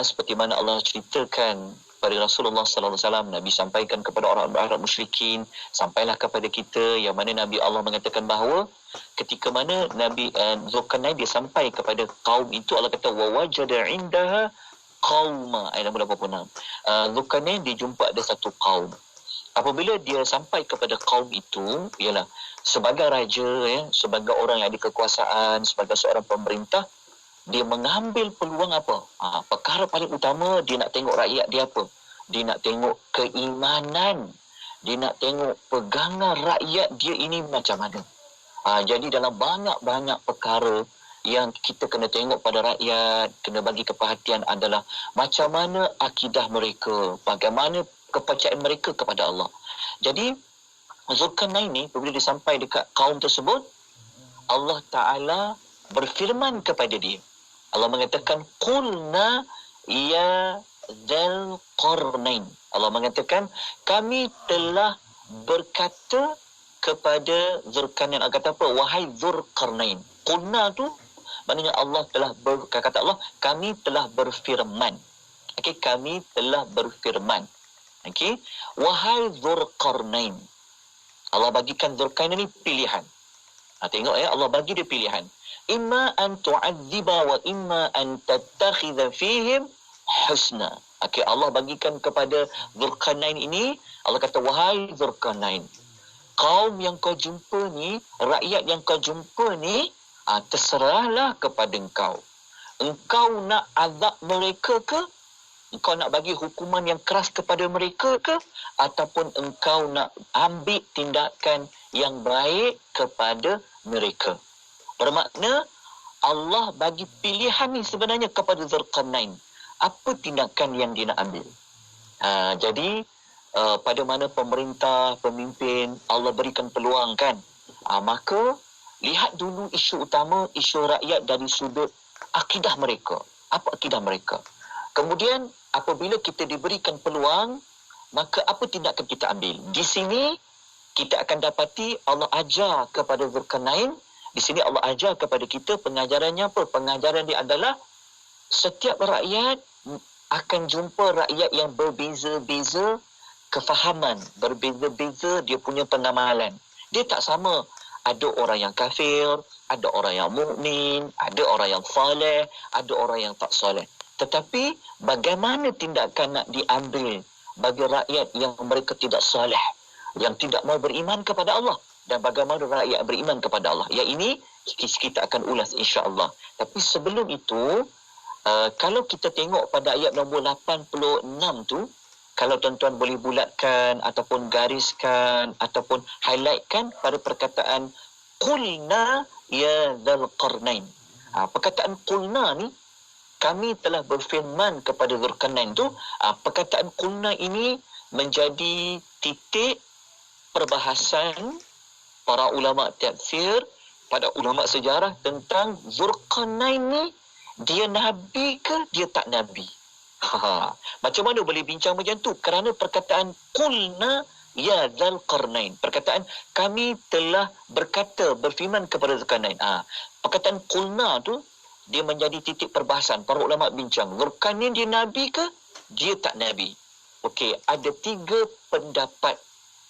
seperti mana Allah ceritakan pada Rasulullah sallallahu alaihi wasallam. Nabi sampaikan kepada orang Arab musyrikin, sampailah kepada kita, yang mana Nabi Allah mengatakan bahawa ketika mana Nabi Dzulkarnain dia sampai kepada kaum itu, Allah kata wa wajada indaha qauma, ayat 86. Dzulkarnain dia jumpa ada satu kaum. Apabila dia sampai kepada kaum itu, ialah sebagai raja, sebagai orang yang ada kekuasaan, sebagai seorang pemerintah, dia mengambil peluang apa? Perkara paling utama, dia nak tengok rakyat dia apa? Dia nak tengok keimanan. Dia nak tengok pegangan rakyat dia ini macam mana. Jadi dalam banyak-banyak perkara yang kita kena tengok pada rakyat, kena bagi keperhatian adalah macam mana akidah mereka, bagaimana kepercayaan mereka kepada Allah. Jadi Dzulkarnain ni bila dia sampai dekat kaum tersebut, Allah Ta'ala berfirman kepada dia. Allah mengatakan qulna ya Dzulkarnain. Allah mengatakan kami telah berkata kepada Zulkarnain. Allah kata apa? Wahai Zulkarnain. Qulna tu maknanya Allah telah kata Allah, kami telah berfirman. Okey, kami telah berfirman. Okey, wahai Zulkarnain. Allah bagikan Zulkarnain ni pilihan. Tengok ya, Allah bagi dia pilihan. Imma an tu'adziba wa imma an tattakhidha fihim husna. Okey, Allah bagikan kepada Zulkarnain ini, Allah kata, wahai Zulkarnain, kaum yang kau jumpa ni, rakyat yang kau jumpa ni, terserahlah kepada engkau. Engkau nak azab mereka ke? Engkau nak bagi hukuman yang keras kepada mereka ke? Ataupun engkau nak ambil tindakan yang baik kepada mereka? Bermakna Allah bagi pilihan ni sebenarnya kepada Zulkarnain. Apa tindakan yang dia nak ambil? Jadi pada mana pemerintah, pemimpin, Allah berikan peluang kan? Maka lihat dulu isu utama, isu rakyat dari sudut akidah mereka. Apa akidah mereka? Kemudian apabila kita diberikan peluang, maka apa tindakan kita ambil? Di sini kita akan dapati Allah ajar kepada Zulkarnain. Di sini Allah ajar kepada kita, pengajarannya apa? Pengajaran dia adalah setiap rakyat akan jumpa rakyat yang berbeza-beza kefahaman, berbeza-beza dia punya pengamalan. Dia tak sama. Ada orang yang kafir, ada orang yang mukmin, ada orang yang soleh, ada orang yang tak soleh. Tetapi bagaimana tindakan nak diambil bagi rakyat yang mereka tidak soleh, yang tidak mau beriman kepada Allah, dan bagaimana rakyat beriman kepada Allah? Yang ini kita akan ulas insya-Allah. Tapi sebelum itu, kalau kita tengok pada ayat nombor 86 tu, kalau tuan-tuan boleh bulatkan ataupun gariskan ataupun highlightkan pada perkataan qulna ya Dzulqarnain. Perkataan qulna ni, kami telah berfirman kepada Dzulqarnain tu, perkataan qulna ini menjadi titik perbahasan para ulama tafsir, pada ulama sejarah tentang Dzulqarnain ni, dia nabi ke dia tak nabi? Macam mana boleh bincang macam tu? Kerana perkataan qulna ya Dzulqarnain, perkataan kami telah berkata, berfirman kepada Dzulqarnain. Perkataan qulna tu dia menjadi titik perbahasan. Para ulama bincang, Dzulqarnain dia nabi ke dia tak nabi? Okey, ada 3 pendapat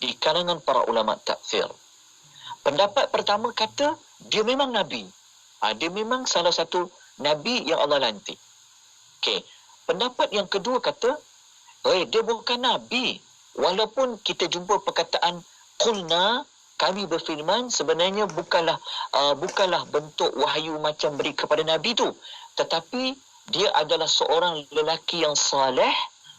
di kalangan para ulama tafsir. Pendapat pertama kata dia memang nabi. Dia memang salah satu nabi yang Allah lantik. Okey. Pendapat yang kedua kata, dia bukan nabi. Walaupun kita jumpa perkataan qulna, kami berfirman, sebenarnya bukanlah bentuk wahyu macam beri kepada nabi tu, tetapi dia adalah seorang lelaki yang saleh,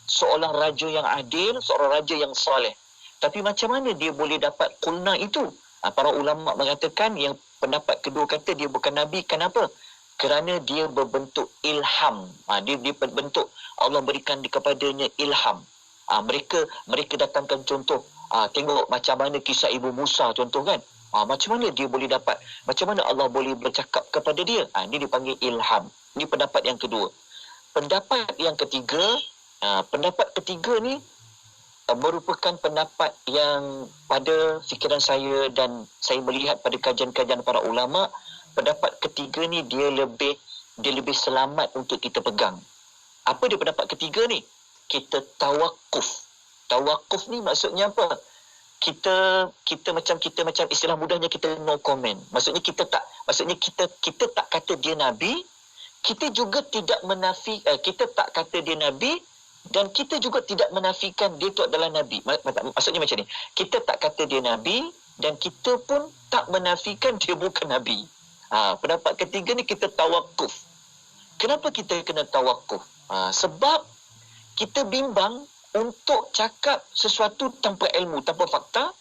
seorang raja yang adil, seorang raja yang saleh. Tapi macam mana dia boleh dapat qulna itu? Para ulama mengatakan yang pendapat kedua kata dia bukan nabi. Kenapa? Kerana dia berbentuk ilham. Dia berbentuk, Allah berikan kepadanya ilham. Mereka datangkan contoh. Tengok macam mana kisah Ibu Musa, contoh kan. Macam mana dia boleh dapat, macam mana Allah boleh bercakap kepada dia? Ini dipanggil ilham. Ini pendapat yang kedua. Pendapat yang ketiga, pendapat ketiga ni merupakan pendapat yang pada fikiran saya dan saya melihat pada kajian-kajian para ulama, pendapat ketiga ni dia lebih selamat untuk kita pegang. Apa dia pendapat ketiga ni? Kita tawakuf. Tawakuf ni maksudnya apa? Kita macam istilah mudahnya kita no comment. Maksudnya kita tak kata dia nabi, kita juga tidak kita tak kata dia nabi, dan kita juga tidak menafikan dia itu adalah nabi. Maksudnya macam ni. Kita tak kata dia nabi dan kita pun tak menafikan dia bukan nabi. Pendapat ketiga ni kita tawakuf. Kenapa kita kena tawakuf? Sebab kita bimbang untuk cakap sesuatu tanpa ilmu, tanpa fakta,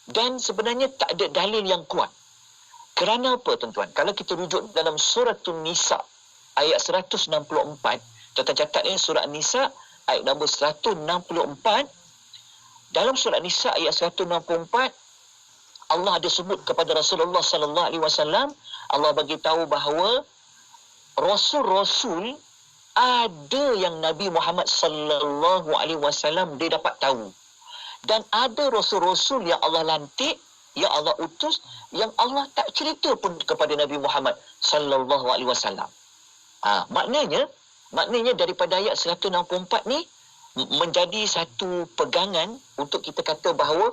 dan sebenarnya tak ada dalil yang kuat. Kerana apa tuan-tuan? Kalau kita rujuk dalam surah An-Nisa ayat 164, tuan-tuan catat ni surah An-Nisa ayat nombor 164. Dalam surah An-Nisa ayat 164, Allah ada sebut kepada Rasulullah sallallahu alaihi wasallam, Allah bagi tahu bahawa rasul-rasul ada yang Nabi Muhammad sallallahu alaihi wasallam dia dapat tahu. Dan ada rasul-rasul yang Allah lantik yang Allah utus yang Allah tak cerita pun kepada Nabi Muhammad sallallahu alaihi wasallam. Maknanya daripada ayat 164 ni menjadi satu pegangan untuk kita kata bahawa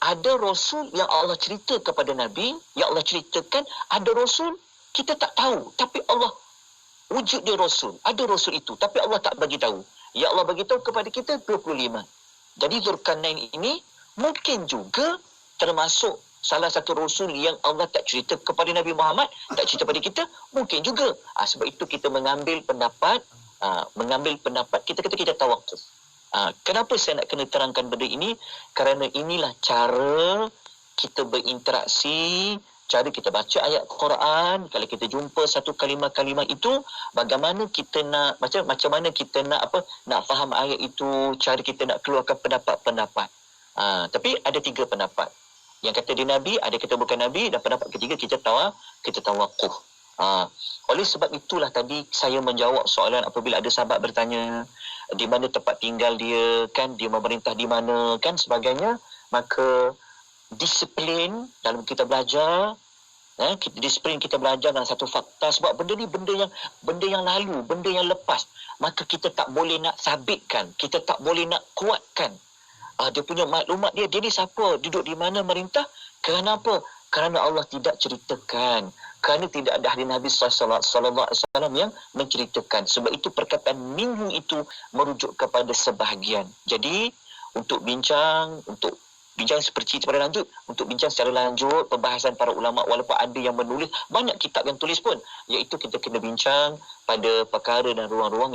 ada rasul yang Allah cerita kepada Nabi, yang Allah ceritakan, ada rasul kita tak tahu tapi Allah wujud dia rasul. Ada rasul itu tapi Allah tak bagi tahu. Ya Allah bagi tahu kepada kita 25. Jadi Dzulqarnain ini mungkin juga termasuk salah satu rasul yang Allah tak cerita kepada Nabi Muhammad, tak cerita pada kita, mungkin juga. Sebab itu kita mengambil pendapat kita kata kita tawakuf. Kenapa saya nak kena terangkan benda ini? Kerana inilah cara kita berinteraksi, cara kita baca ayat Quran. Kalau kita jumpa satu kalimah-kalimah itu, bagaimana kita nak macam mana kita nak faham ayat itu, cara kita nak keluarkan pendapat-pendapat. Tapi ada 3 pendapat. Yang kata dia Nabi, ada kata bukan Nabi, dan pendapat ketiga kita tawakuf. Oleh sebab itulah tadi saya menjawab soalan apabila ada sahabat bertanya di mana tempat tinggal dia, kan dia memerintah di mana, kan sebagainya. Maka disiplin dalam kita belajar, disiplin kita belajar dengan satu fakta. Sebab benda ni benda yang lalu, benda yang lepas. Maka kita tak boleh nak sabitkan, kita tak boleh nak kuatkan dia punya maklumat dia ni siapa, duduk di mana, merintah. Kerana apa? Kerana Allah tidak ceritakan. Kerana tidak ada ahli Nabi sallallahu alaihi wasallam yang menceritakan. Sebab itu perkataan minhu itu merujuk kepada sebahagian. Jadi untuk bincang seperti pada lanjut, untuk bincang secara lanjut pembahasan para ulama, walaupun ada yang menulis banyak kitab yang tulis pun, iaitu kita kena bincang pada perkara dan ruang-ruang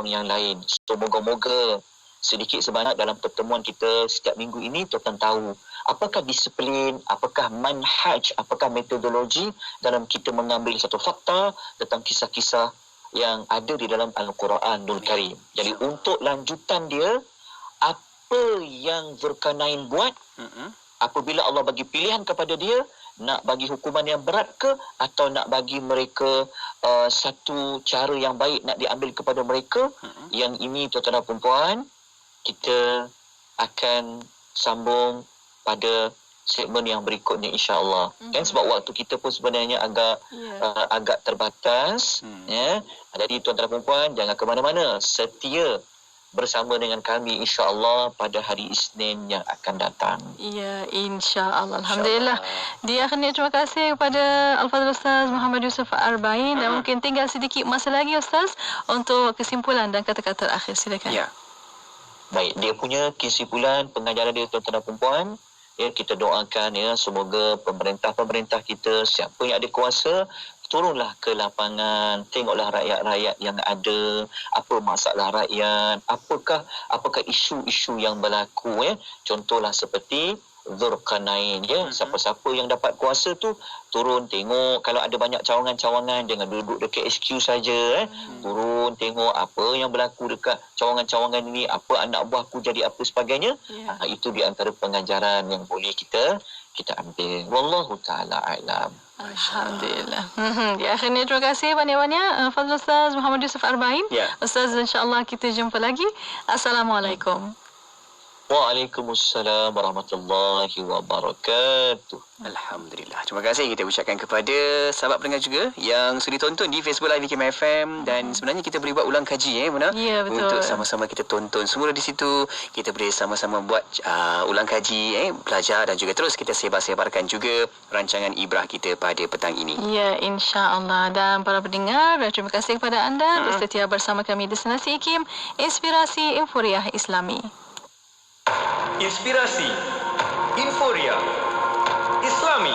yang lain. So moga-moga sedikit sebanyak dalam pertemuan kita setiap minggu ini tuan tahu apakah disiplin, apakah manhaj, apakah metodologi dalam kita mengambil satu fakta tentang kisah-kisah yang ada di dalam Al-Quranul Karim. Jadi untuk lanjutan dia, apa yang Dzulqarnain buat apabila Allah bagi pilihan kepada dia, nak bagi hukuman yang berat ke atau nak bagi mereka satu cara yang baik nak diambil kepada mereka. Yang ini tuan-tuan dan puan-puan, kita akan sambung pada segmen yang berikutnya insya-Allah. Kan sebab waktu kita pun sebenarnya agak terbatas, ya. Jadi tuan-tuan dan puan-puan jangan ke mana-mana, setia bersama dengan kami insya-Allah pada hari Isnin yang akan datang. Ya, insya-Allah. Alhamdulillah. Di akhirnya terima kasih kepada Al-Fadhil Ustaz Muhammad Yusuf Arbain, dan mungkin tinggal sedikit masa lagi Ustaz untuk kesimpulan dan kata-kata terakhir. Silakan. Ya. Baik, dia punya kesimpulan pengajaran dia tuan-tuan dan puan-puan, ya, kita doakan ya semoga pemerintah kita, siapa yang ada kuasa, turunlah ke lapangan, tengoklah rakyat-rakyat yang ada, apa masalah rakyat, apakah isu-isu yang berlaku, ya. Contohlah seperti Dzulqarnain, ya. Siapa-siapa yang dapat kuasa tu turun tengok, kalau ada banyak cawangan-cawangan jangan duduk dekat HQ saja, turun tengok apa yang berlaku dekat cawangan-cawangan ini, apa anak buahku jadi apa sebagainya. Itu di antara pengajaran yang boleh kita ambil. Wallahu taala a'lam. Alhamdulillah. Di akhirnya terima kasih banyak-banyak Fadhil Ustaz Muhammad Yusuf Arbain. Ustaz, insya-Allah kita jumpa lagi. Assalamualaikum. Waalaikumsalam warahmatullahi wabarakatuh. Alhamdulillah. Terima kasih kita ucapkan kepada sahabat pendengar juga yang sudi tonton di Facebook Live IKIM FM, dan sebenarnya kita boleh buat ulang kaji Muna. Ya, betul. Untuk sama-sama kita tonton semula di situ. Kita boleh sama-sama buat ulang kaji, belajar, dan juga terus kita sebar-sebarkan juga rancangan ibrah kita pada petang ini. Ya, insya-Allah. Dan para pendengar, terima kasih kepada anda bersetia bersama kami di Destinasi IKIM, Inspirasi Euforiah Islami. Inspirasi Euphoria Islami,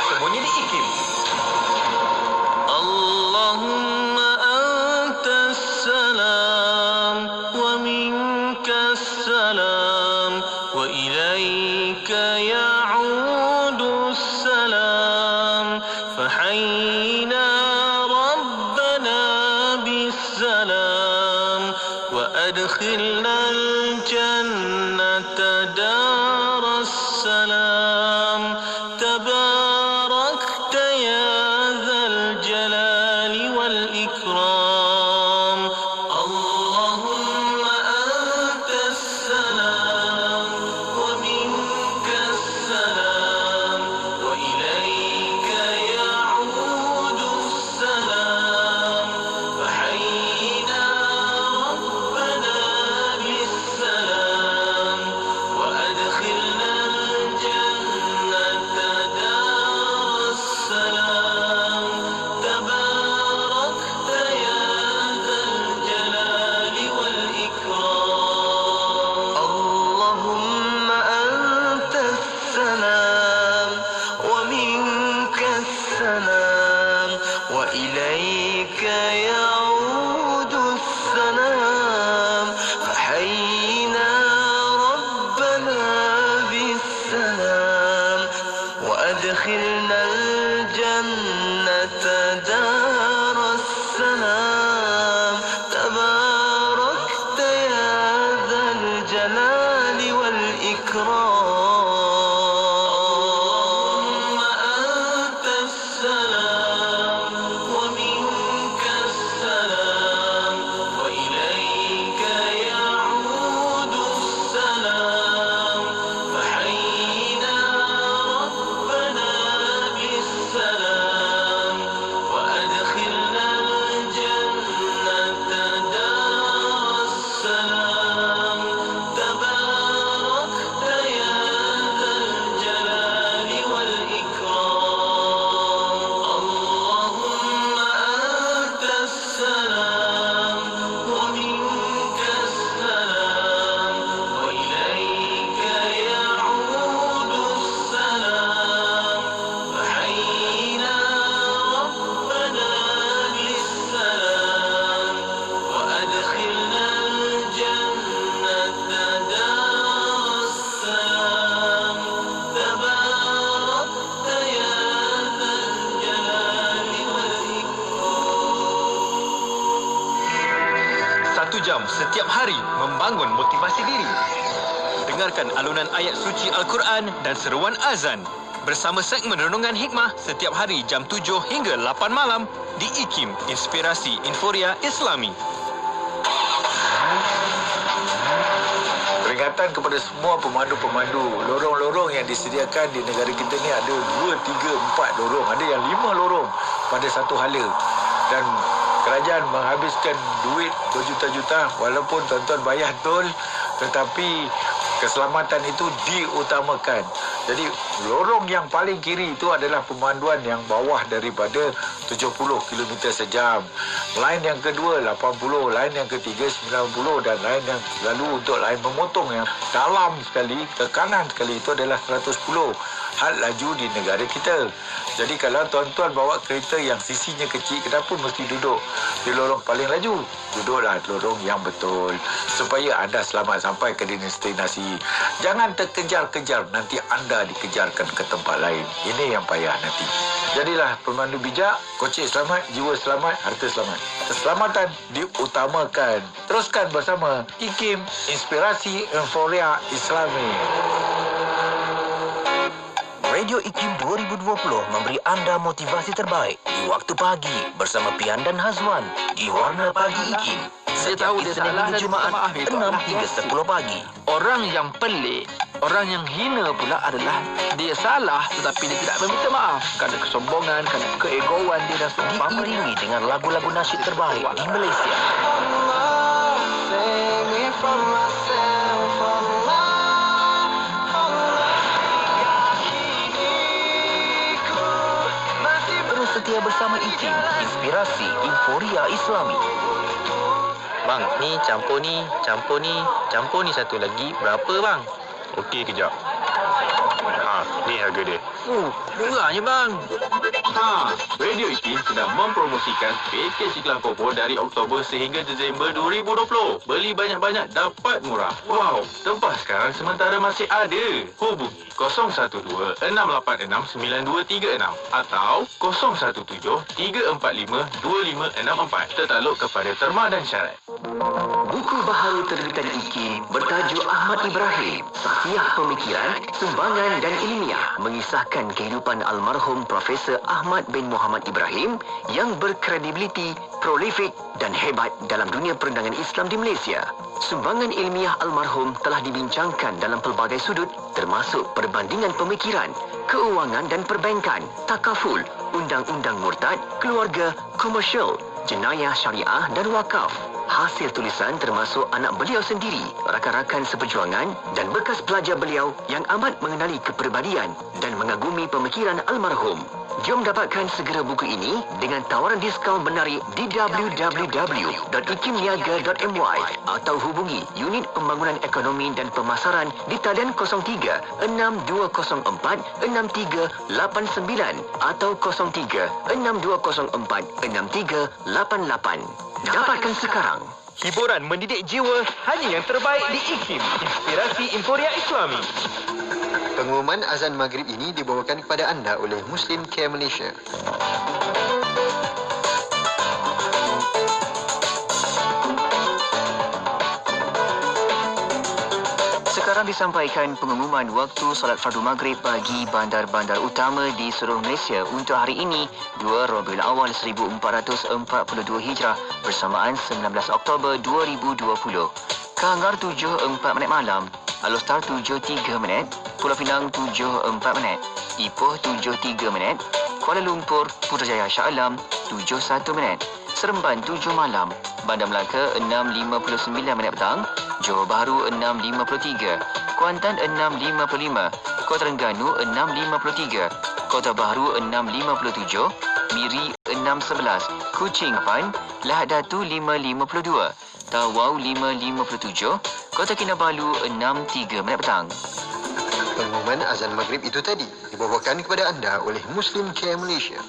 semuanya di IKIM. Allahumma antas salam wa minkas salam wa ilaika ya'udus salam fahayyina rabbana bis salam wa adkhilna الجنة دار السلام تباركت يا ذا الجلال والإكرام اللهم أنت السلام ومنك jam setiap hari membangun motivasi diri. Dengarkan alunan ayat suci Al-Quran dan seruan azan bersama segmen Renungan Hikmah setiap hari jam 7 hingga 8 malam di IKIM, Inspirasi Inforia Islami. Peringatan kepada semua pemandu-pemandu. Lorong-lorong yang disediakan di negara kita ni ada 2, 3, 4 lorong. Ada yang 5 lorong pada satu hala. Dan kerajaan menghabiskan duit berjuta-juta walaupun tuan-tuan bayar tol, tetapi keselamatan itu diutamakan. Jadi lorong yang paling kiri itu adalah pemanduan yang bawah daripada 70 km sejam. Lain yang kedua 80, lain yang ketiga 90 dan lain yang lalu untuk lain memotong yang dalam sekali, ke kanan sekali itu adalah 110 had laju di negara kita. Jadi kalau tuan-tuan bawa kereta yang sisinya kecil, kenapa mesti duduk di lorong paling laju? Duduklah di lorong yang betul supaya anda selamat sampai ke destinasi. Jangan terkejar-kejar, nanti anda dikejarkan ke tempat lain. Ini yang payah nanti. Jadilah pemandu bijak, kocik selamat, jiwa selamat, harta selamat. Keselamatan diutamakan. Teruskan bersama IKIM, Inspirasi Inforia Islami. Radio IKIM 2020 memberi anda motivasi terbaik di waktu pagi bersama Pian dan Hazwan di Warna Pagi IKIM. Setiap Isnin hingga Jumaat 6 hingga 10 pagi. Orang yang pelik, orang yang hina pula adalah dia salah tetapi dia tidak meminta maaf kerana kesombongan, kerana keegoan dia dan seumpamanya. Diiringi dengan lagu-lagu nasyid terbaik di Malaysia. Terus setia bersama IKIM, Inspirasi Inforia Islami. Bang, ni campur ni satu lagi. Berapa bang? Okey, kejap. Ni harga dia. Murahnya bang. Radio IKIM sedang mempromosikan pakej iklan Popo dari Oktober sehingga Disember 2020. Beli banyak-banyak dapat murah. Wow, tempah sekarang sementara masih ada. Hubungi 012-686-9236 atau 017-345-2564. Tertakluk kepada terma dan syarat. Buku baharu terbitan IKIM bertajuk Ahmad Ibrahim, Sahsiah Pemikiran, Sumbangan dan Ilmiah, mengisahkan kehidupan almarhum Profesor Ahmad bin Muhammad Ibrahim yang berkredibiliti, prolifik dan hebat dalam dunia perendangan Islam di Malaysia. Sumbangan ilmiah almarhum telah dibincangkan dalam pelbagai sudut termasuk perbandingan pemikiran, keuangan dan perbankan, takaful, undang-undang murtad, keluarga, komersial, jenayah syariah dan wakaf. Hasil tulisan termasuk anak beliau sendiri, rakan-rakan seperjuangan dan bekas pelajar beliau yang amat mengenali kepribadian dan mengagumi pemikiran almarhum. Jom dapatkan segera buku ini dengan tawaran diskaun menarik di www.ikimniaga.my atau hubungi Unit Pembangunan Ekonomi dan Pemasaran di talian 03-6204-6389 atau 03-6204-6388. Dapatkan sekarang. Hiburan mendidik jiwa hanya yang terbaik di IKIM, Inspirasi Inforia Islami. Pengumuman azan maghrib ini dibawakan kepada anda oleh Muslim Care Malaysia. Sekarang disampaikan pengumuman waktu solat fardu maghrib bagi bandar-bandar utama di seluruh Malaysia untuk hari ini 2 Rabiul Awal 1442 Hijrah bersamaan 19 Oktober 2020. Kangar 7.4 malam, Alor-Star 7.3, Pulau Pinang 7.4, Ipoh 7.3, Kuala Lumpur, Putrajaya Shah Alam 7.1, Seremban 7 malam, Bandar Melaka 6.59 petang, Johor Bahru 6.53, Kuantan 6.55, Kota Terengganu 6.53, Kota Bahru 6.57, Miri 6.11, Kuching 8, Lahad Datu 5.52, Tawau 5.57, Kota Kinabalu 6.3 petang. Pengumuman azan maghrib itu tadi dibawakan kepada anda oleh Muslim Care Malaysia.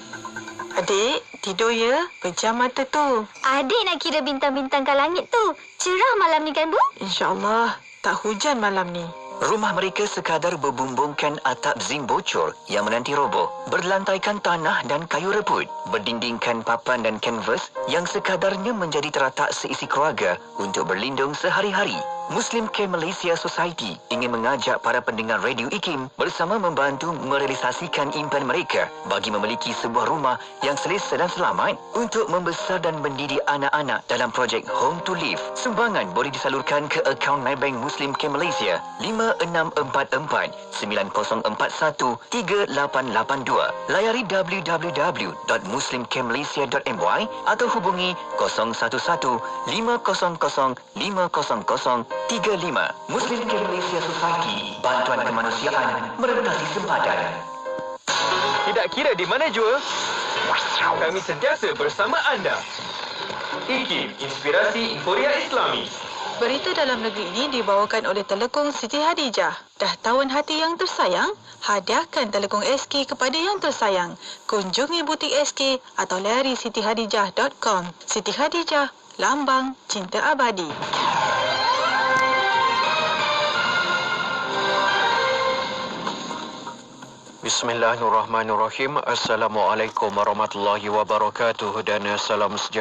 Adik, tidur ya? Pejam mata tu. Adik nak kira bintang-bintang kat langit tu. Cerah malam ni kan, Bu? InsyaAllah, tak hujan malam ni. Rumah mereka sekadar berbumbungkan atap zinc bocor yang menanti roboh, berlantaikan tanah dan kayu rebut, berdindingkan papan dan kanvas yang sekadarnya menjadi teratak seisi keluarga untuk berlindung sehari-hari. Muslim Care Malaysia Society ingin mengajak para pendengar radio IKIM bersama membantu merealisasikan impian mereka bagi memiliki sebuah rumah yang selesa dan selamat untuk membesar dan mendidik anak-anak dalam projek Home to Live. Sumbangan boleh disalurkan ke akaun Maybank Muslim Care Malaysia 5644-9041-3882. Layari www.muslimcaremalaysia.my atau hubungi 011-500-50035. Muslim Care Malaysia Society, bantuan kemanusiaan merentasi sempadan. Tidak kira di mana jua, kami sentiasa bersama anda. IKIM, Inspirasi Inforia Islami. Berita dalam negeri ini dibawakan oleh Telekong Siti Hadijah. Dah tawan hati yang tersayang? Hadiahkan Telekong SK kepada yang tersayang. Kunjungi butik SK atau layari sitihadijah.com. Siti Hadijah, lambang cinta abadi. Bismillahirrahmanirrahim. Assalamualaikum warahmatullahi wabarakatuh dan salam sejahtera.